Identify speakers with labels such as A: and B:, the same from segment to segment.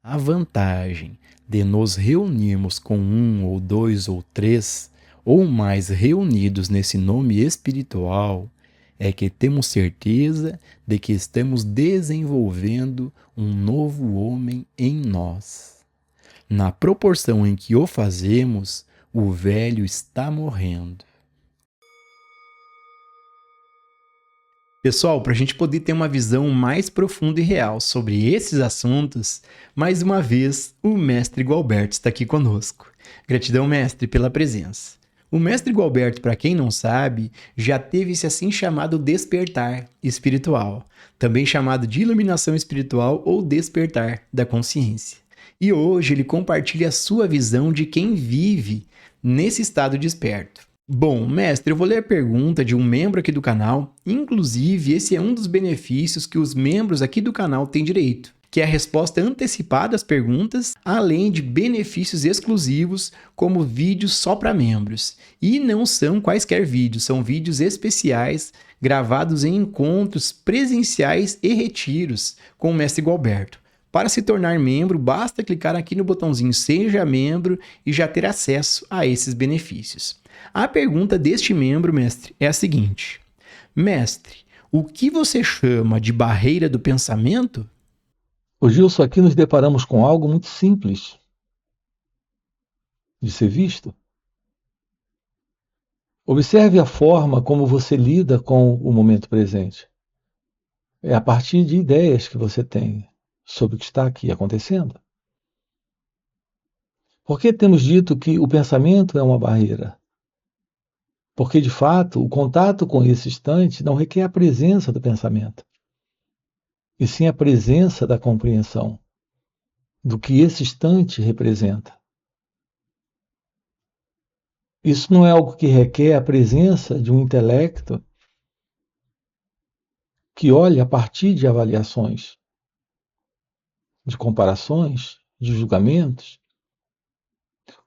A: A vantagem de nos reunirmos com um ou dois ou três ou mais reunidos nesse nome espiritual é que temos certeza de que estamos desenvolvendo um novo homem em nós. Na proporção em que o fazemos, o velho está morrendo. Pessoal, para a gente poder ter uma visão mais profunda e real sobre esses assuntos, mais uma vez o mestre Gualberto está aqui conosco. Gratidão, mestre, pela presença. O mestre Gualberto, para quem não sabe, já teve esse assim chamado despertar espiritual, também chamado de iluminação espiritual ou despertar da consciência. E hoje ele compartilha a sua visão de quem vive nesse estado desperto. Bom, mestre, eu vou ler a pergunta de um membro aqui do canal. Inclusive, esse é um dos benefícios que os membros aqui do canal têm direito, que é a resposta antecipada às perguntas, além de benefícios exclusivos, como vídeos só para membros. E não são quaisquer vídeos, são vídeos especiais gravados em encontros presenciais e retiros com o mestre Gualberto. Para se tornar membro, basta clicar aqui no botãozinho Seja Membro e já ter acesso a esses benefícios. A pergunta deste membro, mestre, é a seguinte: Mestre, o que você chama de barreira do pensamento?
B: Ô Gilson, aqui nos deparamos com algo muito simples de ser visto. Observe a forma como você lida com o momento presente. É a partir de ideias que você tem sobre o que está aqui acontecendo. Por que temos dito que o pensamento é uma barreira? Porque, de fato, o contato com esse instante não requer a presença do pensamento, e sim a presença da compreensão do que esse instante representa. Isso não é algo que requer a presença de um intelecto que olha a partir de avaliações, de comparações, de julgamentos,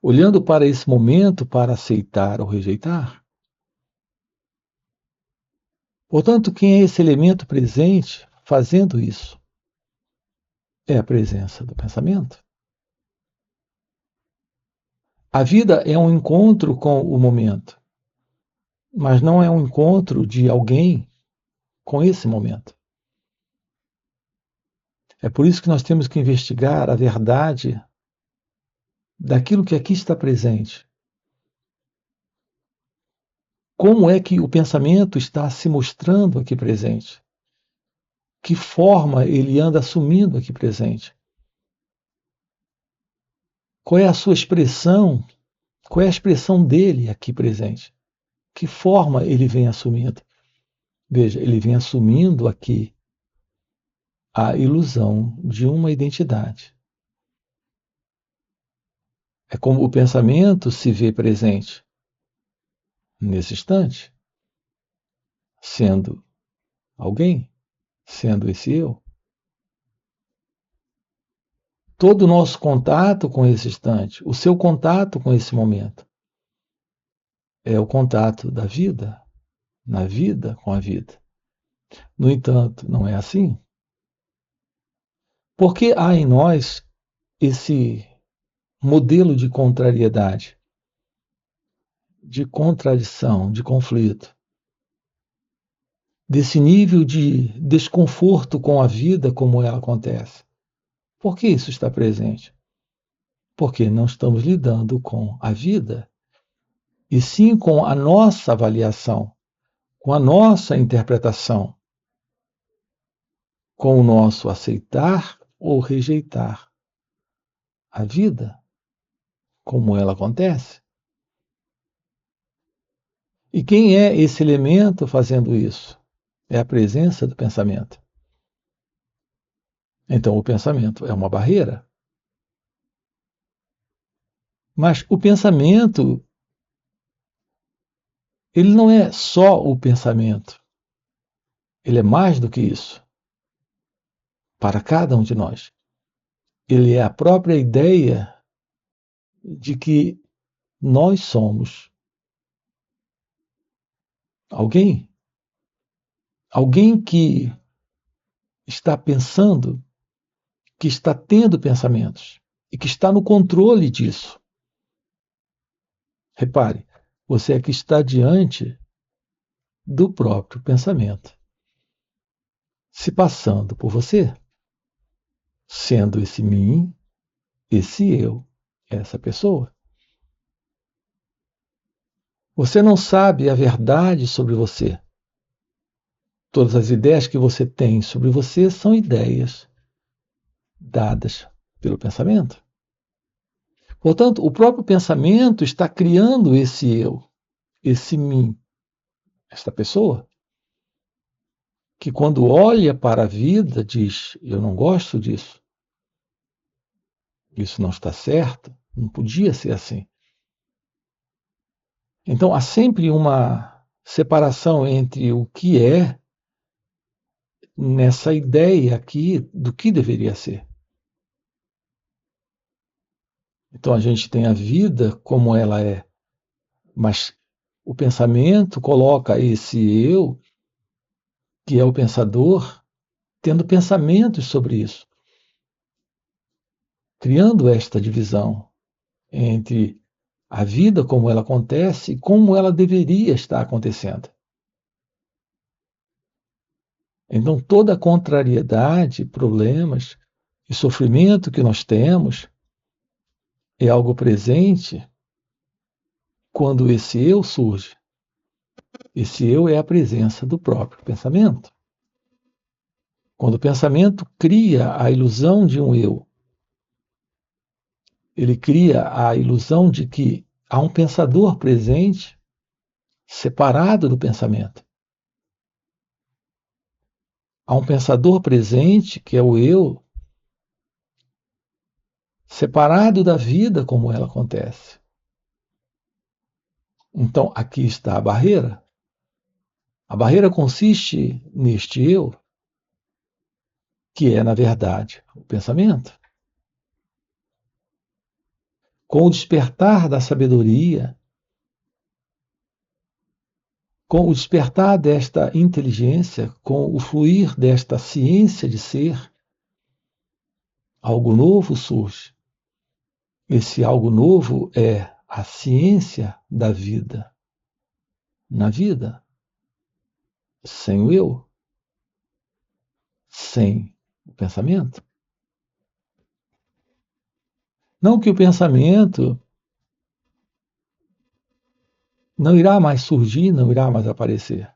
B: olhando para esse momento para aceitar ou rejeitar. Portanto, quem é esse elemento presente fazendo isso? É a presença do pensamento. A vida é um encontro com o momento, mas não é um encontro de alguém com esse momento. É por isso que nós temos que investigar a verdade daquilo que aqui está presente. Como é que o pensamento está se mostrando aqui presente? Que forma ele anda assumindo aqui presente? Qual é a sua expressão? Qual é a expressão dele aqui presente? Que forma ele vem assumindo? Veja, ele vem assumindo aqui a ilusão de uma identidade. É como o pensamento se vê presente nesse instante, sendo alguém, sendo esse eu. Todo o nosso contato com esse instante, o seu contato com esse momento, é o contato da vida, na vida com a vida. No entanto, não é assim. Porque há em nós esse modelo de contrariedade, de contradição, de conflito, desse nível de desconforto com a vida como ela acontece. Por que isso está presente? Porque não estamos lidando com a vida, e sim com a nossa avaliação, com a nossa interpretação, com o nosso aceitar ou rejeitar a vida como ela acontece. E quem é esse elemento fazendo isso? É a presença do pensamento. Então, o pensamento é uma barreira. Mas o pensamento, ele não é só o pensamento. Ele é mais do que isso. Para cada um de nós. Ele é a própria ideia de que nós somos alguém. Alguém que está pensando, que está tendo pensamentos e que está no controle disso. Repare, você é que está diante do próprio pensamento, se passando por você, sendo esse mim, esse eu, essa pessoa. Você não sabe a verdade sobre você. Todas as ideias que você tem sobre você são ideias dadas pelo pensamento. Portanto, o próprio pensamento está criando esse eu, esse mim, esta pessoa, que quando olha para a vida diz: eu não gosto disso, isso não está certo, não podia ser assim. Então há sempre uma separação entre o que é nessa ideia aqui do que deveria ser. Então a gente tem a vida como ela é, mas o pensamento coloca esse eu, que é o pensador, tendo pensamentos sobre isso, criando esta divisão entre a vida como ela acontece e como ela deveria estar acontecendo. Então toda a contrariedade, problemas e sofrimento que nós temos é algo presente quando esse eu surge. Esse eu é a presença do próprio pensamento. Quando o pensamento cria a ilusão de um eu, ele cria a ilusão de que há um pensador presente, separado do pensamento. Há um pensador presente, que é o eu, separado da vida como ela acontece. Então, aqui está a barreira. A barreira consiste neste eu, que é, na verdade, o pensamento. Com o despertar da sabedoria, com o despertar desta inteligência, com o fluir desta ciência de ser, algo novo surge. Esse algo novo é a ciência da vida. Na vida, sem o eu, sem o pensamento. Não que o pensamento não irá mais surgir, não irá mais aparecer.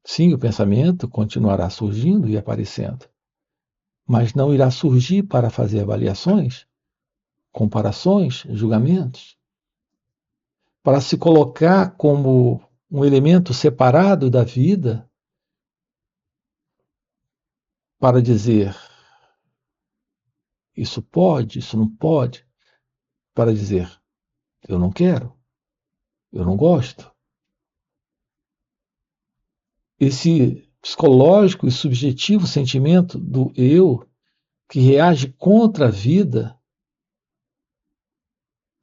B: Sim, o pensamento continuará surgindo e aparecendo, mas não irá surgir para fazer avaliações, comparações, julgamentos, para se colocar como um elemento separado da vida, para dizer isso pode, isso não pode, para dizer eu não quero, eu não gosto. Esse psicológico e subjetivo sentimento do eu que reage contra a vida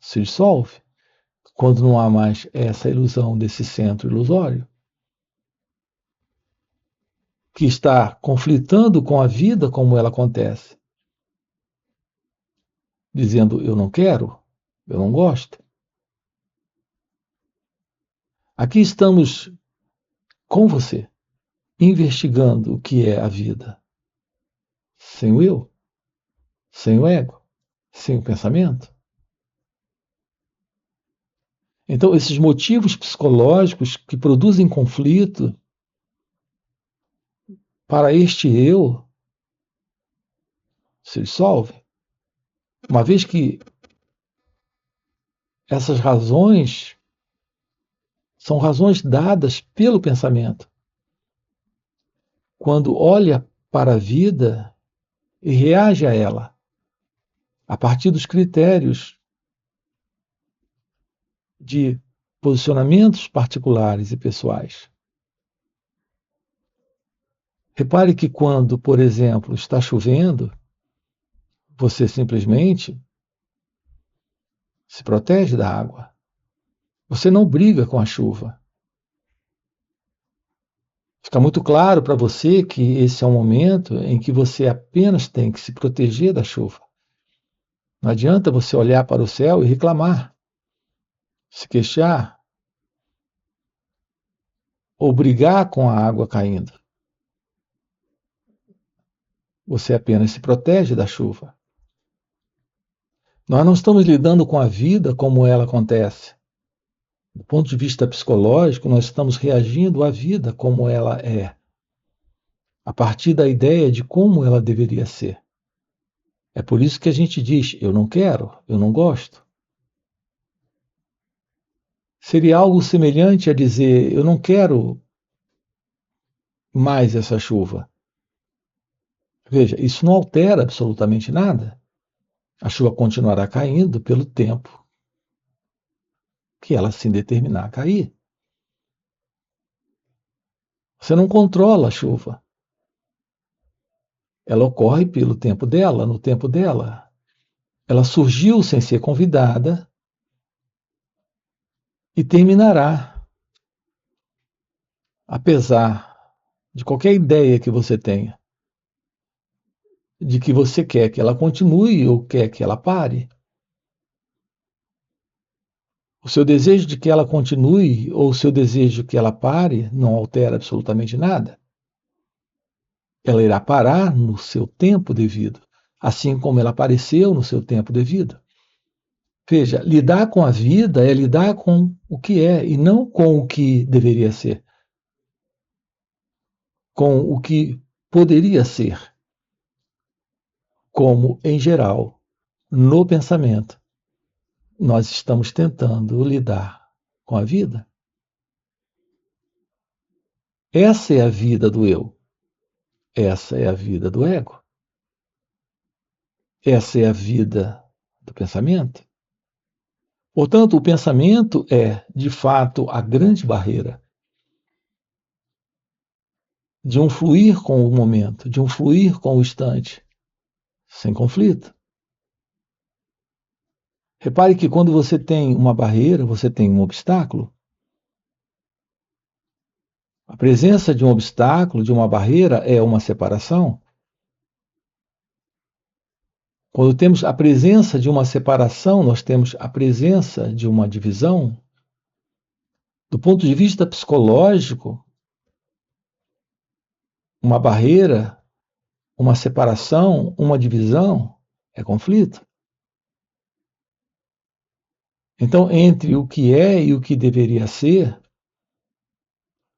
B: se dissolve quando não há mais essa ilusão desse centro ilusório que está conflitando com a vida como ela acontece, dizendo eu não quero, eu não gosto. Aqui estamos com você, investigando o que é a vida, sem o eu, sem o ego, sem o pensamento. Então, esses motivos psicológicos que produzem conflito para este eu se dissolvem, uma vez que essas razões são razões dadas pelo pensamento. Quando olha para a vida e reage a ela, a partir dos critérios de posicionamentos particulares e pessoais. Repare que quando, por exemplo, está chovendo, você simplesmente se protege da água. Você não briga com a chuva. Fica muito claro para você que esse é um momento em que você apenas tem que se proteger da chuva. Não adianta você olhar para o céu e reclamar, se queixar ou brigar com a água caindo. Você apenas se protege da chuva. Nós não estamos lidando com a vida como ela acontece. Do ponto de vista psicológico, nós estamos reagindo à vida como ela é, a partir da ideia de como ela deveria ser. É por isso que a gente diz: eu não quero, eu não gosto. Seria algo semelhante a dizer: eu não quero mais essa chuva. Veja, isso não altera absolutamente nada. A chuva continuará caindo pelo tempo que ela se determinar a cair. Você não controla a chuva. Ela ocorre pelo tempo dela, no tempo dela. Ela surgiu sem ser convidada e terminará, apesar de qualquer ideia que você tenha, de que você quer que ela continue ou quer que ela pare. O seu desejo de que ela continue ou o seu desejo de que ela pare não altera absolutamente nada. Ela irá parar no seu tempo devido, assim como ela apareceu no seu tempo devido. Veja, lidar com a vida é lidar com o que é e não com o que deveria ser, com o que poderia ser, como, em geral, no pensamento, nós estamos tentando lidar com a vida. Essa é a vida do eu. Essa é a vida do ego. Essa é a vida do pensamento. Portanto, o pensamento é, de fato, a grande barreira de um fluir com o momento, de um fluir com o instante, sem conflito. Repare que quando você tem uma barreira, você tem um obstáculo. A presença de um obstáculo, de uma barreira, é uma separação. Quando temos a presença de uma separação, nós temos a presença de uma divisão. Do ponto de vista psicológico, uma barreira, uma separação, uma divisão é conflito. Então, entre o que é e o que deveria ser,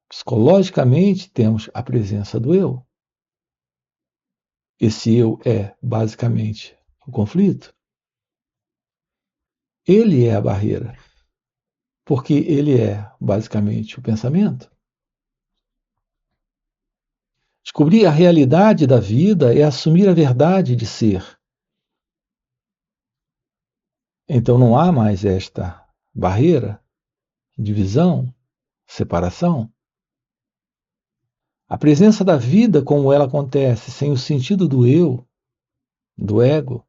B: psicologicamente temos a presença do eu. Esse eu é, basicamente, o conflito. Ele é a barreira, porque ele é, basicamente, o pensamento. Descobrir a realidade da vida é assumir a verdade de ser. Então não há mais esta barreira, divisão, separação. A presença da vida como ela acontece, sem o sentido do eu, do ego,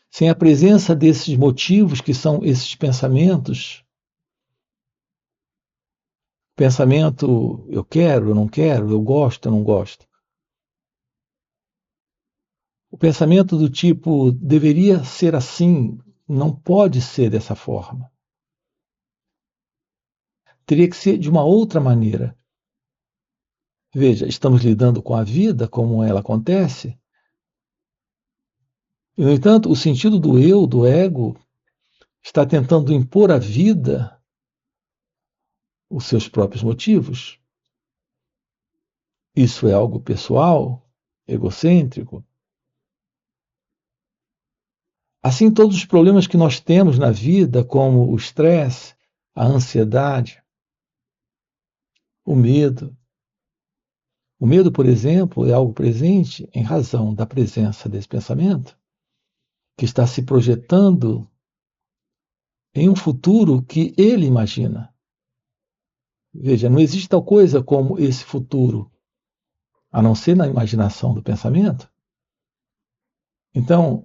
B: sem a presença desses motivos que são esses pensamentos, pensamento eu quero, eu não quero, eu gosto, eu não gosto. O pensamento do tipo deveria ser assim, não pode ser dessa forma. Teria que ser de uma outra maneira. Veja, estamos lidando com a vida como ela acontece. E, no entanto, o sentido do eu, do ego, está tentando impor à vida os seus próprios motivos. Isso é algo pessoal, egocêntrico. Assim, todos os problemas que nós temos na vida, como o estresse, a ansiedade, o medo. O medo, por exemplo, é algo presente em razão da presença desse pensamento, que está se projetando em um futuro que ele imagina. Veja, não existe tal coisa como esse futuro, a não ser na imaginação do pensamento. Então,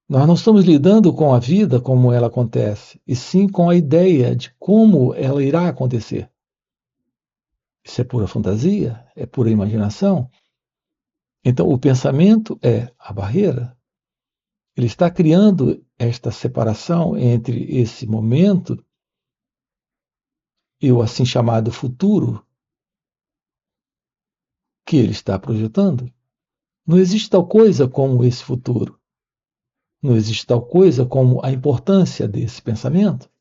B: nós não estamos lidando com a vida como ela acontece, e sim com a ideia de como ela irá acontecer. Isso é pura fantasia? É pura imaginação? Então, o pensamento é a barreira. Ele está criando esta separação entre esse momento e o assim chamado futuro que ele está projetando. Não existe tal coisa como esse futuro. Não existe tal coisa como a importância desse pensamento.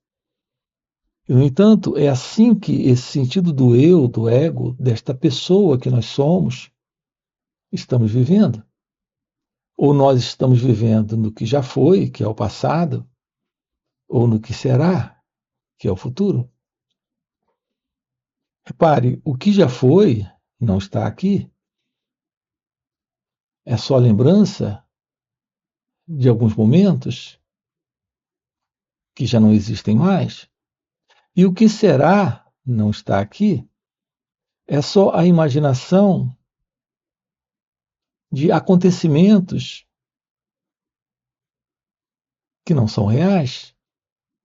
B: E, no entanto, é assim que esse sentido do eu, do ego, desta pessoa que nós somos, estamos vivendo. Ou nós estamos vivendo no que já foi, que é o passado, ou no que será, que é o futuro. Repare, o que já foi não está aqui. É só lembrança de alguns momentos que já não existem mais. E o que será não está aqui. É só a imaginação de acontecimentos que não são reais.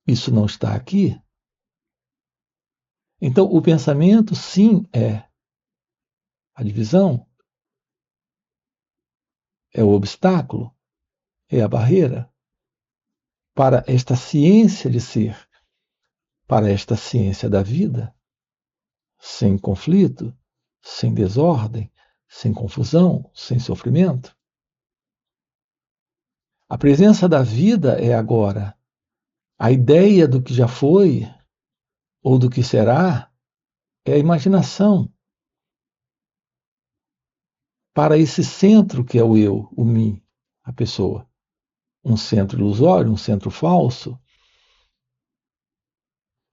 B: Isso não está aqui. Então, o pensamento, sim, é a divisão, é o obstáculo, é a barreira para esta ciência de ser, para esta ciência da vida, sem conflito, sem desordem, sem confusão, sem sofrimento. A presença da vida é agora. A ideia do que já foi ou do que será é a imaginação para esse centro que é o eu, o mim, a pessoa. Um centro ilusório, um centro falso,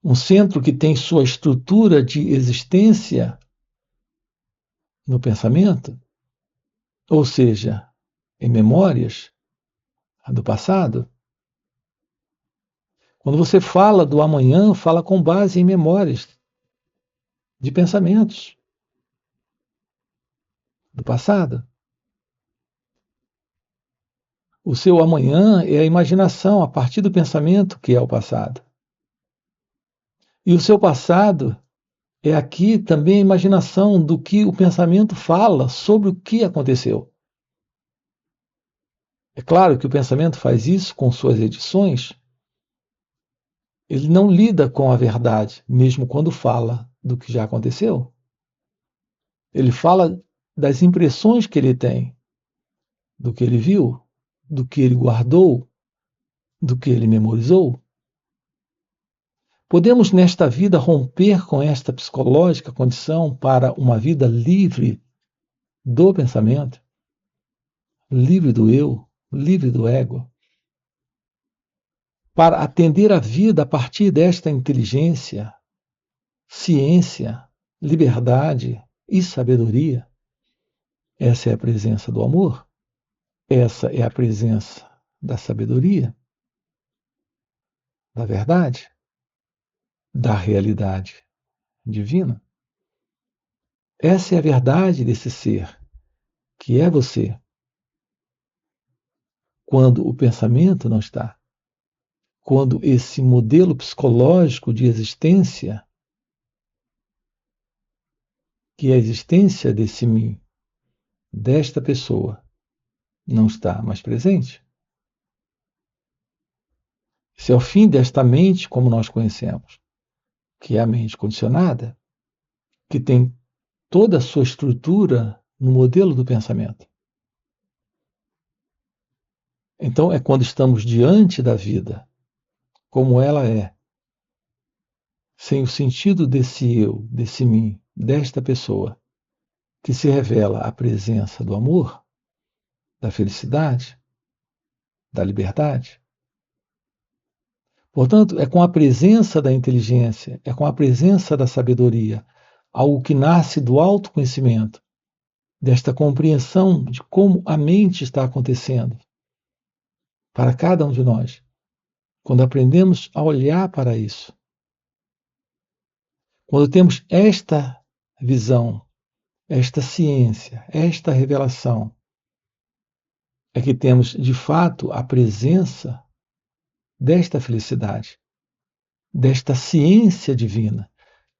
B: um centro que tem sua estrutura de existência no pensamento, ou seja, em memórias do passado. Quando você fala do amanhã, fala com base em memórias de pensamentos do passado. O seu amanhã é a imaginação a partir do pensamento que é o passado. E o seu passado é aqui também a imaginação do que o pensamento fala sobre o que aconteceu. É claro que o pensamento faz isso com suas edições. Ele não lida com a verdade, mesmo quando fala do que já aconteceu. Ele fala das impressões que ele tem, do que ele viu, do que ele guardou, do que ele memorizou. Podemos, nesta vida, romper com esta psicológica condição para uma vida livre do pensamento, livre do eu, livre do ego, para atender a vida a partir desta inteligência, ciência, liberdade e sabedoria. Essa é a presença do amor, essa é a presença da sabedoria, da verdade, da realidade divina. Essa é a verdade desse ser, que é você, quando o pensamento não está, quando esse modelo psicológico de existência, que é a existência desse mim, desta pessoa, não está mais presente. Esse é o fim desta mente como nós conhecemos, que é a mente condicionada, que tem toda a sua estrutura no modelo do pensamento. Então é quando estamos diante da vida, como ela é, sem o sentido desse eu, desse mim, desta pessoa, que se revela a presença do amor, da felicidade, da liberdade. Portanto, é com a presença da inteligência, é com a presença da sabedoria, algo que nasce do autoconhecimento, desta compreensão de como a mente está acontecendo para cada um de nós. Quando aprendemos a olhar para isso, quando temos esta visão, esta ciência, esta revelação, é que temos de fato a presença desta felicidade, desta ciência divina,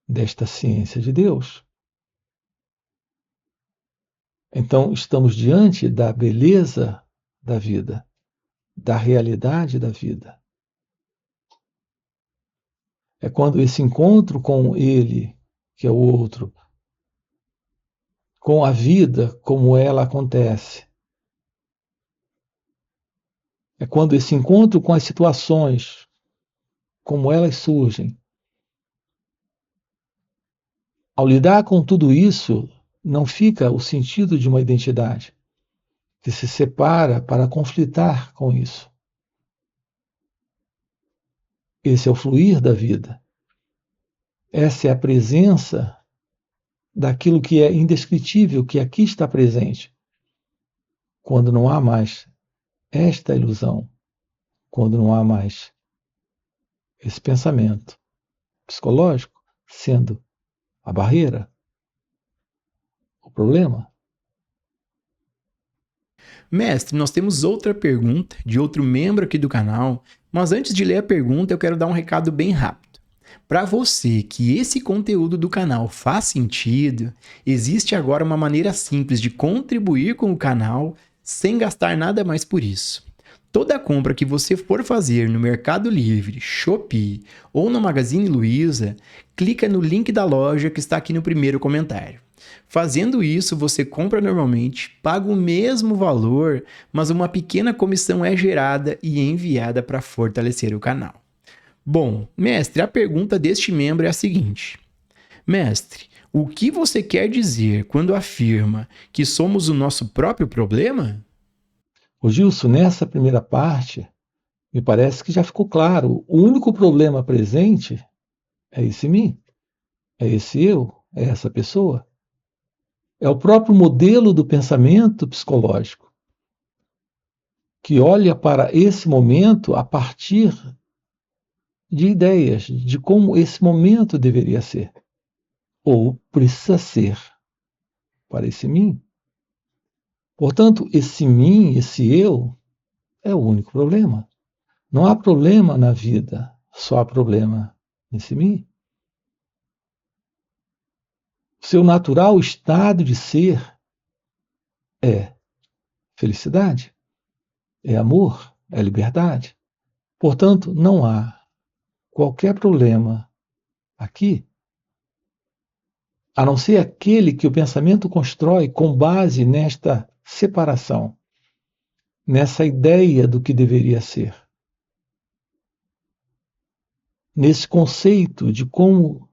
B: desta ciência de Deus. Então, estamos diante da beleza da vida, da realidade da vida. É quando esse encontro com ele, que é o outro, com a vida como ela acontece, é quando esse encontro com as situações como elas surgem. Ao lidar com tudo isso, não fica o sentido de uma identidade que se separa para conflitar com isso. Esse é o fluir da vida. Essa é a presença daquilo que é indescritível, que aqui está presente. Quando não há mais esta ilusão, quando não há mais esse pensamento psicológico sendo a barreira, o problema.
A: Mestre, nós temos outra pergunta de outro membro aqui do canal, mas antes de ler a pergunta, eu quero dar um recado bem rápido. Para você que esse conteúdo do canal faz sentido, existe agora uma maneira simples de contribuir com o canal sem gastar nada mais por isso. Toda compra que você for fazer no Mercado Livre, Shopee ou no Magazine Luiza, clica no link da loja que está aqui no primeiro comentário. Fazendo isso, você compra normalmente, paga o mesmo valor, mas uma pequena comissão é gerada e enviada para fortalecer o canal. Bom, mestre, a pergunta deste membro é a seguinte: Mestre, o que você quer dizer quando afirma que somos o nosso próprio problema?
B: O Gilson, nessa primeira parte, me parece que já ficou claro. O único problema presente é esse mim, é esse eu, é essa pessoa. É o próprio modelo do pensamento psicológico que olha para esse momento a partir de ideias de como esse momento deveria ser ou precisa ser para esse mim. Portanto, esse mim, esse eu, é o único problema. Não há problema na vida, só há problema nesse mim. Seu natural estado de ser é felicidade, é amor, é liberdade. Portanto, não há qualquer problema aqui, a não ser aquele que o pensamento constrói com base nesta separação, nessa ideia do que deveria ser, nesse conceito de como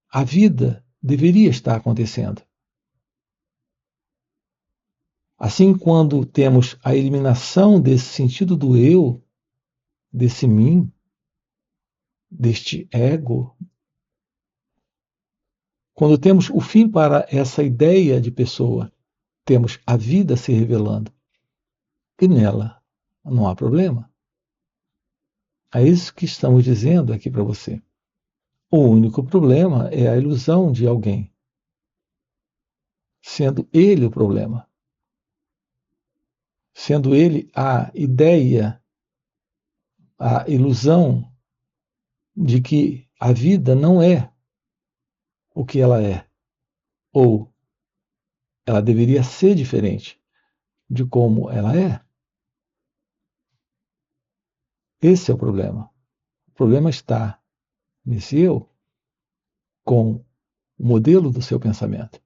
B: a vida deveria estar acontecendo. Assim, quando temos a eliminação desse sentido do eu, desse mim, deste ego, quando temos o fim para essa ideia de pessoa, temos a vida se revelando. E nela não há problema. É isso que estamos dizendo aqui para você. O único problema é a ilusão de alguém, sendo ele o problema. Sendo ele a ideia, a ilusão de que a vida não é o que ela é, ou ela deveria ser diferente de como ela é. Esse é o problema. O problema está nesse eu com o modelo do seu pensamento.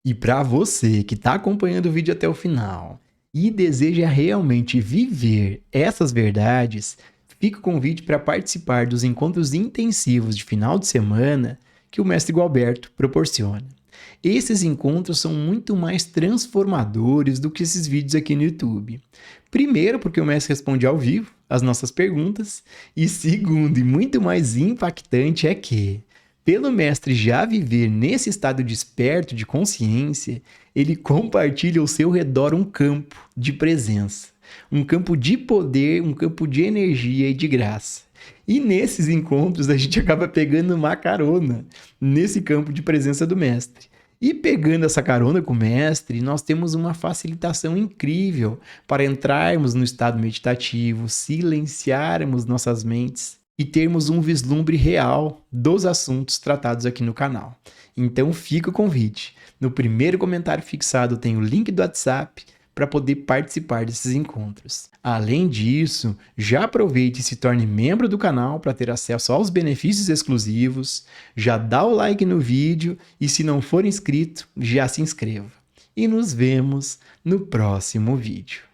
A: E para você que está acompanhando o vídeo até o final e deseja realmente viver essas verdades, fica o convite para participar dos encontros intensivos de final de semana que o Mestre Gualberto proporciona. Esses encontros são muito mais transformadores do que esses vídeos aqui no YouTube. Primeiro, porque o Mestre responde ao vivo as nossas perguntas, e segundo, e muito mais impactante, é que, pelo Mestre já viver nesse estado desperto de consciência, ele compartilha ao seu redor um campo de presença, um campo de poder, um campo de energia e de graça. E nesses encontros a gente acaba pegando uma carona nesse campo de presença do Mestre. E pegando essa carona com o Mestre, nós temos uma facilitação incrível para entrarmos no estado meditativo, silenciarmos nossas mentes e termos um vislumbre real dos assuntos tratados aqui no canal. Então fica o convite. No primeiro comentário fixado tem o link do WhatsApp para poder participar desses encontros. Além disso, já aproveite e se torne membro do canal para ter acesso aos benefícios exclusivos, já dá o like no vídeo e se não for inscrito, já se inscreva. E nos vemos no próximo vídeo.